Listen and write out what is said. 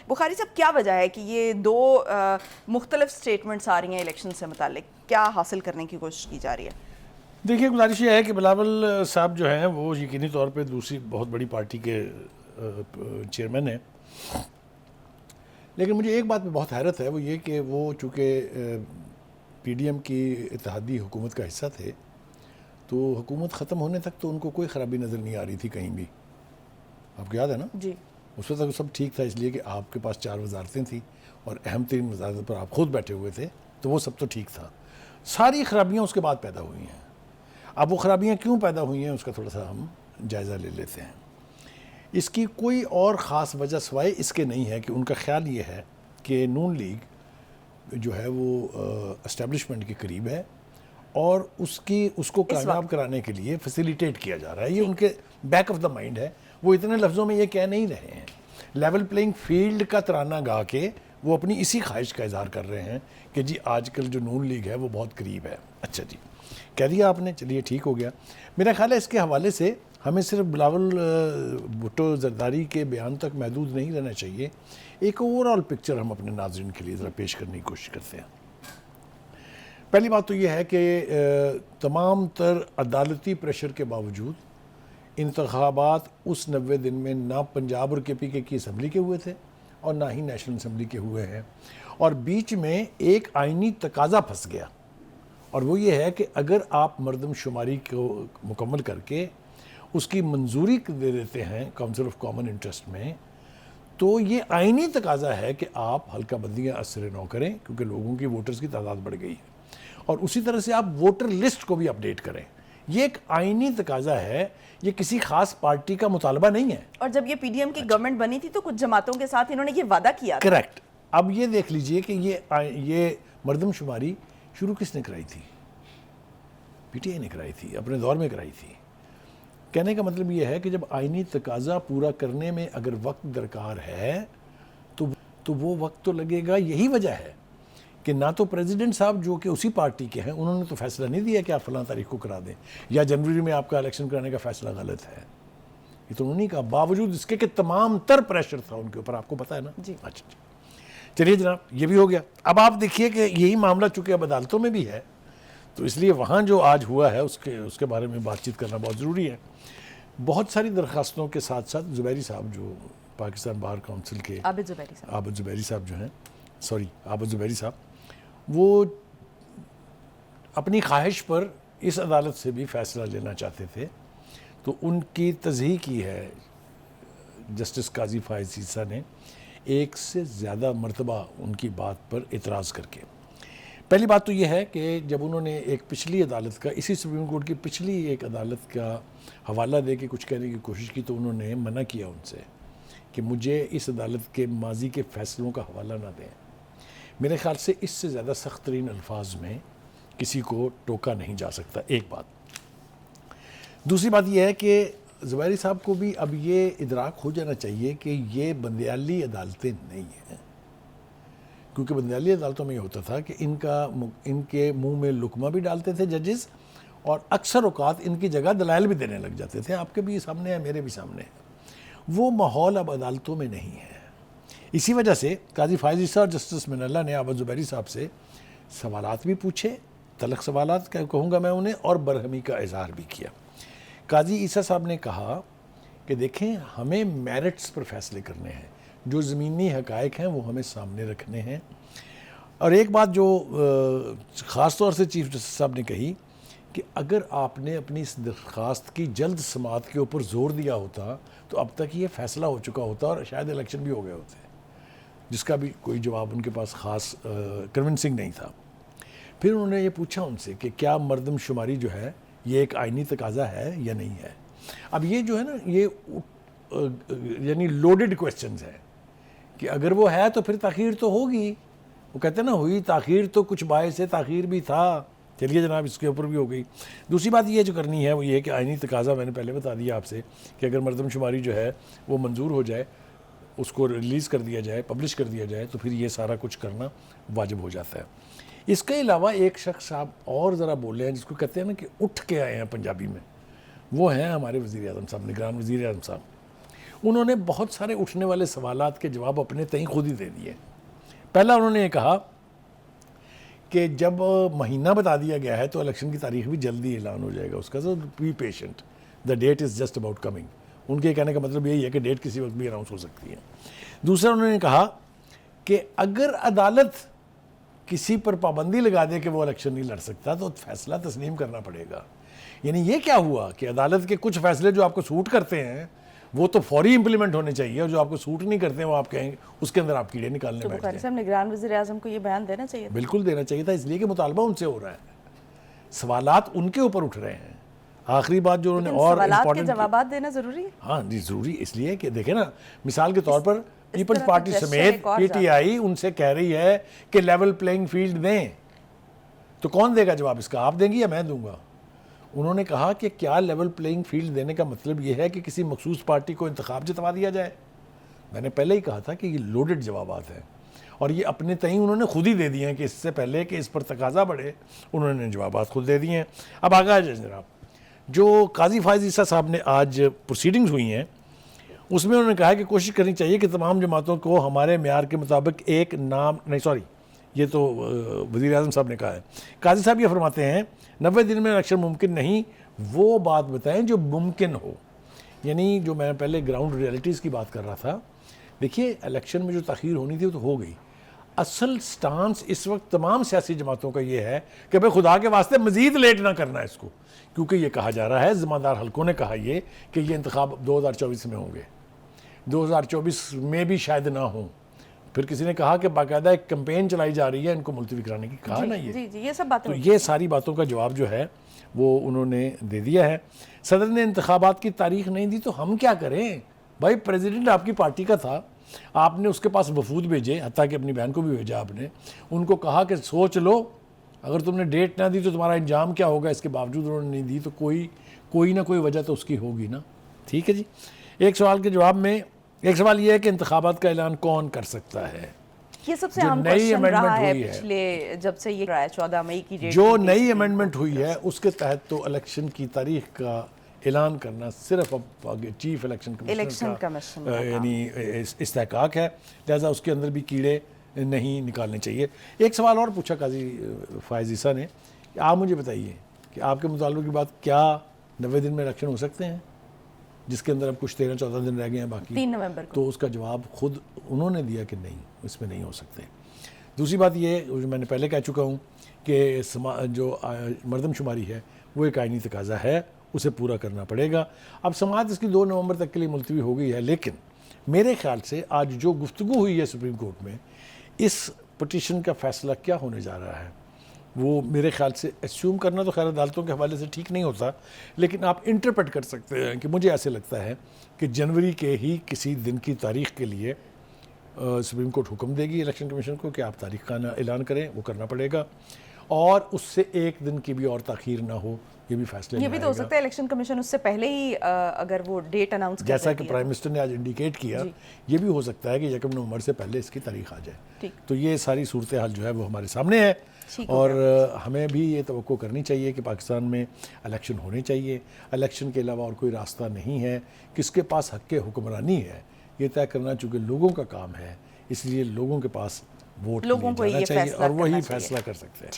بخاری صاحب کیا وجہ ہے کہ یہ دو مختلف سٹیٹمنٹس آ رہی ہیں الیکشن سے متعلق؟ کیا حاصل کرنے کی کوشش کی جا رہی ہے؟ دیکھیے گزارش یہ ہے کہ بلاول صاحب جو ہیں وہ یقینی طور پہ دوسری بہت بڑی پارٹی کے چیئرمین ہیں، لیکن مجھے ایک بات پہ بہت حیرت ہے، وہ یہ کہ وہ چونکہ پی ڈی ایم کی اتحادی حکومت کا حصہ تھے تو حکومت ختم ہونے تک تو ان کو کوئی خرابی نظر نہیں آ رہی تھی کہیں بھی. آپ کو یاد ہے نا؟ جی. اس وقت سب ٹھیک تھا، اس لیے کہ آپ کے پاس 4 وزارتیں تھیں اور اہم ترین وزارت پر آپ خود بیٹھے ہوئے تھے، تو وہ سب تو ٹھیک تھا. ساری خرابیاں اس کے بعد پیدا ہوئی ہیں. اب وہ خرابیاں کیوں پیدا ہوئی ہیں اس کا تھوڑا سا ہم جائزہ لے لیتے ہیں. اس کی کوئی اور خاص وجہ سوائے اس کے نہیں ہے کہ ان کا خیال یہ ہے کہ نون لیگ جو ہے وہ اسٹیبلشمنٹ کے قریب ہے اور اس کو کامیاب کرانے کے لیے فیسیلیٹیٹ کیا جا رہا ہے. یہ ان کے بیک آف دا مائنڈ ہے. وہ اتنے لفظوں میں یہ کہہ نہیں رہے ہیں، لیول پلینگ فیلڈ کا ترانہ گا کے وہ اپنی اسی خواہش کا اظہار کر رہے ہیں کہ جی آج کل جو نون لیگ ہے وہ بہت قریب ہے. اچھا جی، کہہ دیا آپ نے، چلیے ٹھیک ہو گیا. میرا خیال ہے اس کے حوالے سے ہمیں صرف بلاول بھٹو زرداری کے بیان تک محدود نہیں رہنا چاہیے. ایک اوور آل پکچر ہم اپنے ناظرین کے لیے ذرا پیش کرنے کی کوشش کرتے ہیں. پہلی بات تو یہ ہے کہ تمام تر عدالتی پریشر کے باوجود انتخابات اس 90 دن میں نہ پنجاب اور کے پی کے کی اسمبلی کے ہوئے تھے اور نہ ہی نیشنل اسمبلی کے ہوئے ہیں، اور بیچ میں ایک آئینی تقاضا پھنس گیا، اور وہ یہ ہے کہ اگر آپ مردم شماری کو مکمل کر کے اس کی منظوری دے دیتے ہیں کونسل آف کامن انٹرسٹ میں، تو یہ آئینی تقاضا ہے کہ آپ حلقہ بندیاں از سر نو کریں کیونکہ لوگوں کی ووٹرز کی تعداد بڑھ گئی ہے، اور اسی طرح سے آپ ووٹر لسٹ کو بھی اپڈیٹ کریں. یہ ایک آئینی تقاضا ہے، یہ کسی خاص پارٹی کا مطالبہ نہیں ہے. اور جب یہ پی ڈی ایم کی گورنمنٹ بنی تھی تو کچھ جماعتوں کے ساتھ انہوں نے یہ وعدہ کیا تھا. کریکٹ. اب یہ دیکھ لیجئے کہ یہ مردم شماری شروع کس نے کرائی تھی؟ پی ٹی آئی نے کرائی تھی، اپنے دور میں کرائی تھی. کہنے کا مطلب یہ ہے کہ جب آئینی تقاضا پورا کرنے میں اگر وقت درکار ہے تو وہ وقت تو لگے گا. یہی وجہ ہے کہ نہ تو پریزیڈنٹ صاحب جو کہ اسی پارٹی کے ہیں انہوں نے تو فیصلہ نہیں دیا کہ آپ فلاں تاریخ کو کرا دیں یا جنوری میں آپ کا الیکشن کرانے کا فیصلہ غلط ہے. یہ تو انہوں نے کہا، باوجود اس کے کہ تمام تر پریشر تھا ان کے اوپر. آپ کو پتہ ہے نا؟ جی. اچھا چلیے جناب، یہ بھی ہو گیا. اب آپ دیکھیے کہ یہی معاملہ چونکہ اب عدالتوں میں بھی ہے تو اس لیے وہاں جو آج ہوا ہے اس کے بارے میں بات چیت کرنا بہت ضروری ہے. بہت ساری درخواستوں کے ساتھ ساتھ زبیری صاحب جو پاکستان بار کونسل کے عابد زبیری صاحب جو ہیں، عابد زبیری صاحب، وہ اپنی خواہش پر اس عدالت سے بھی فیصلہ لینا چاہتے تھے، تو ان کی تضحیح کی ہے جسٹس قاضی فائز عیسیٰ نے 1 سے زیادہ مرتبہ ان کی بات پر اعتراض کر کے. پہلی بات تو یہ ہے کہ جب انہوں نے ایک پچھلی عدالت کا، اسی سپریم کورٹ کی پچھلی ایک عدالت کا حوالہ دے کے کچھ کہنے کی کوشش کی تو انہوں نے منع کیا ان سے کہ مجھے اس عدالت کے ماضی کے فیصلوں کا حوالہ نہ دیں. میرے خیال سے اس سے زیادہ سخت ترین الفاظ میں کسی کو ٹوکا نہیں جا سکتا. ایک بات. دوسری بات یہ ہے کہ زبیری صاحب کو بھی اب یہ ادراک ہو جانا چاہیے کہ یہ بندیالی عدالتیں نہیں ہیں، کیونکہ بندیالی عدالتوں میں یہ ہوتا تھا کہ ان کے منہ میں لقمہ بھی ڈالتے تھے ججز، اور اکثر اوقات ان کی جگہ دلائل بھی دینے لگ جاتے تھے. آپ کے بھی سامنے ہے، میرے بھی سامنے ہے. وہ ماحول اب عدالتوں میں نہیں ہے. اسی وجہ سے قاضی فائز عیسیٰ اور جسٹس من اللہ نے عابد زبیری صاحب سے سوالات بھی پوچھے، تلخ سوالات کہوں گا میں انہیں، اور برہمی کا اظہار بھی کیا. قاضی عیسیٰ صاحب نے کہا کہ دیکھیں ہمیں میرٹس پر فیصلے کرنے ہیں، جو زمینی حقائق ہیں وہ ہمیں سامنے رکھنے ہیں. اور ایک بات جو خاص طور سے چیف جسٹس صاحب نے کہی کہ اگر آپ نے اپنی اس درخواست کی جلد سماعت کے اوپر زور دیا ہوتا تو اب تک یہ فیصلہ ہو چکا ہوتا اور شاید الیکشن بھی ہو گئے ہوتے، جس کا بھی کوئی جواب ان کے پاس خاص کنونسنگ نہیں تھا. پھر انہوں نے یہ پوچھا ان سے کہ کیا مردم شماری جو ہے یہ ایک آئینی تقاضا ہے یا نہیں ہے. اب یہ جو ہے نا، یہ یعنی لوڈڈ کویسچنز ہیں کہ اگر وہ ہے تو پھر تاخیر تو ہوگی. وہ کہتے ہیں نا، ہوئی تاخیر تو کچھ باعث تاخیر بھی تھا. چلیے جناب، اس کے اوپر بھی ہو گئی. دوسری بات یہ جو کرنی ہے وہ یہ ہے کہ آئینی تقاضا میں نے پہلے بتا دیا آپ سے کہ اگر مردم شماری جو ہے وہ منظور ہو جائے، اس کو ریلیز کر دیا جائے، پبلش کر دیا جائے، تو پھر یہ سارا کچھ کرنا واجب ہو جاتا ہے. اس کے علاوہ ایک شخص آپ اور ذرا بولے ہیں جس کو کہتے ہیں نا کہ اٹھ کے آئے ہیں پنجابی میں، وہ ہیں ہمارے وزیر اعظم صاحب، نگران وزیر اعظم صاحب. انہوں نے بہت سارے اٹھنے والے سوالات کے جواب اپنے تئیں خود ہی دے دیے. پہلا انہوں نے یہ کہا کہ جب مہینہ بتا دیا گیا ہے تو الیکشن کی تاریخ بھی جلدی اعلان ہو جائے گا اس کا, so be patient, the date is just about coming. ان کے کہنے کا مطلب یہی ہے کہ ڈیٹ کسی وقت بھی اناؤنس ہو سکتی ہے. دوسرا انہوں نے کہا کہ اگر عدالت کسی پر پابندی لگا دے کہ وہ الیکشن نہیں لڑ سکتا تو فیصلہ تسلیم کرنا پڑے گا. یعنی یہ کیا ہوا کہ عدالت کے کچھ فیصلے جو آپ کو سوٹ کرتے ہیں وہ تو فوری امپلیمنٹ ہونے چاہیے, اور جو آپ کو سوٹ نہیں کرتے ہیں وہ آپ کہیں اس کے اندر آپ کیڑے نکالنے بیٹھ بخاری صاحب نگران وزیر اعظم کو یہ بیان دینا چاہیے تھا. بالکل دینا چاہیے تھا, اس لیے کہ مطالبہ ان سے ہو رہا ہے, سوالات ان کے اوپر اٹھ رہے ہیں. آخری بات جو انہوں نے اور سوالات کے جوابات دینا ضروری ہے. ہاں جی ضروری, اس لیے کہ دیکھیں نا مثال کے طور پر پیپلز پارٹی سمیت پی ٹی آئی ان سے کہہ رہی ہے کہ لیول پلینگ فیلڈ دیں, تو کون دے گا جواب اس کا, آپ دیں گی یا میں دوں گا؟ انہوں نے کہا کہ کیا لیول پلینگ فیلڈ دینے کا مطلب یہ ہے کہ کسی مخصوص پارٹی کو انتخاب جتوا دیا جائے؟ میں نے پہلے ہی کہا تھا کہ یہ لوڈڈ جوابات ہیں, اور یہ اپنے تئیں انہوں نے خود ہی دے دیے ہیں کہ اس سے پہلے کہ اس پر تقاضا بڑھے انہوں نے جوابات خود دے دیے ہیں. اب آگے آ جائیں جناب, جو قاضی فائز عیسیٰ صاحب نے آج پروسیڈنگز ہوئی ہیں اس میں انہوں نے کہا کہ کوشش کرنی چاہیے کہ تمام جماعتوں کو ہمارے معیار کے مطابق ایک نام, نہیں سوری یہ تو وزیر اعظم صاحب نے کہا ہے. قاضی صاحب یہ فرماتے ہیں 90 دن میں الیکشن ممکن نہیں, وہ بات بتائیں جو ممکن ہو. یعنی جو میں پہلے گراؤنڈ ریئلٹیز کی بات کر رہا تھا, دیکھیے الیکشن میں جو تاخیر ہونی تھی وہ تو ہو گئی. اصل سٹانس اس وقت تمام سیاسی جماعتوں کا یہ ہے کہ بھئی خدا کے واسطے مزید لیٹ نہ کرنا ہے اس کو, کیونکہ یہ کہا جا رہا ہے, ذمہ دار حلقوں نے کہا یہ کہ یہ انتخاب 2024 میں ہوں گے, 2024 میں بھی شاید نہ ہوں. پھر کسی نے کہا کہ باقاعدہ ایک کمپین چلائی جا رہی ہے ان کو ملتوی کرانے کی, کہا نا یہ. جی یہ سب باتیں, تو یہ ساری باتوں کا جواب جو ہے وہ انہوں نے دے دیا ہے. صدر نے انتخابات کی تاریخ نہیں دی تو ہم کیا کریں بھائی, پریزیڈنٹ آپ کی پارٹی کا تھا, آپ نے اس کے پاس وفود بھیجے, حتیٰ کہ اپنی بہن کو بھی بھیجا آپ نے, ان کو کہا کہ سوچ لو, اگر تم نے ڈیٹ نہ دی تو تمہارا انجام کیا ہوگا. اس کے باوجود انہوں نے نہیں دی تو کوئی نہ کوئی وجہ تو اس کی ہوگی نا. ٹھیک ہے جی. ایک سوال کے جواب میں ایک سوال یہ ہے کہ انتخابات کا اعلان کون کر سکتا ہے؟ یہ سب سے عام کوشچن رہا ہے پچھلے جب سے یہ رہا ہے 14 مئی کی ڈیٹ, جو نئی امینڈمنٹ ہوئی ہے اس کے تحت تو الیکشن کی تاریخ کا اعلان کرنا صرف اب چیف الیکشن کمیشن یعنی استحقاق ہے, لہذا اس کے اندر بھی کیڑے نہیں نکالنے چاہیے. ایک سوال اور پوچھا قاضی فائز عیسیٰ نے کہ آپ مجھے بتائیے کہ آپ کے مطالبے کی بات کیا 90 دن میں الیکشن ہو سکتے ہیں, جس کے اندر اب کچھ 13-14 دن رہ گئے ہیں باقی, 3 نومبر کو. تو اس کا جواب خود انہوں نے دیا کہ نہیں, اس میں نہیں ہو سکتے. دوسری بات یہ جو میں نے پہلے کہہ چکا ہوں کہ جو مردم شماری ہے وہ ایک آئینی تقاضا ہے, اسے پورا کرنا پڑے گا. اب سماعت اس کی 2 نومبر تک کے لیے ملتوی ہو گئی ہے, لیکن میرے خیال سے آج جو گفتگو ہوئی ہے سپریم کورٹ میں, اس پٹیشن کا فیصلہ کیا ہونے جا رہا ہے وہ میرے خیال سے اسیوم کرنا تو خیر عدالتوں کے حوالے سے ٹھیک نہیں ہوتا, لیکن آپ انٹرپریٹ کر سکتے ہیں کہ مجھے ایسے لگتا ہے کہ جنوری کے ہی کسی دن کی تاریخ کے لیے سپریم کورٹ حکم دے گی الیکشن کمیشن کو کہ آپ تاریخ کا اعلان کریں, وہ کرنا پڑے گا, اور اس سے 1 دن کی بھی اور تاخیر نہ ہو, یہ بھی فیصلے. یہ بھی تو ہو سکتا ہے الیکشن کمیشن اس سے پہلے ہی اگر وہ ڈیٹ اناؤنس کر دے, جیسا کہ پرائم منسٹر نے آج انڈیکیٹ کیا, یہ بھی ہو سکتا ہے کہ 1 نومبر سے پہلے اس کی تاریخ آ جائے. تو یہ ساری صورتحال جو ہے وہ ہمارے سامنے ہے, اور ہمیں بھی یہ توقع کرنی چاہیے کہ پاکستان میں الیکشن ہونے چاہیے. الیکشن کے علاوہ اور کوئی راستہ نہیں ہے. کس کے پاس حق حکمرانی ہے یہ طے کرنا چونکہ لوگوں کا کام ہے, اس لیے لوگوں کے پاس ووٹ جانا چاہیے اور وہی فیصلہ کر سکتے ہیں.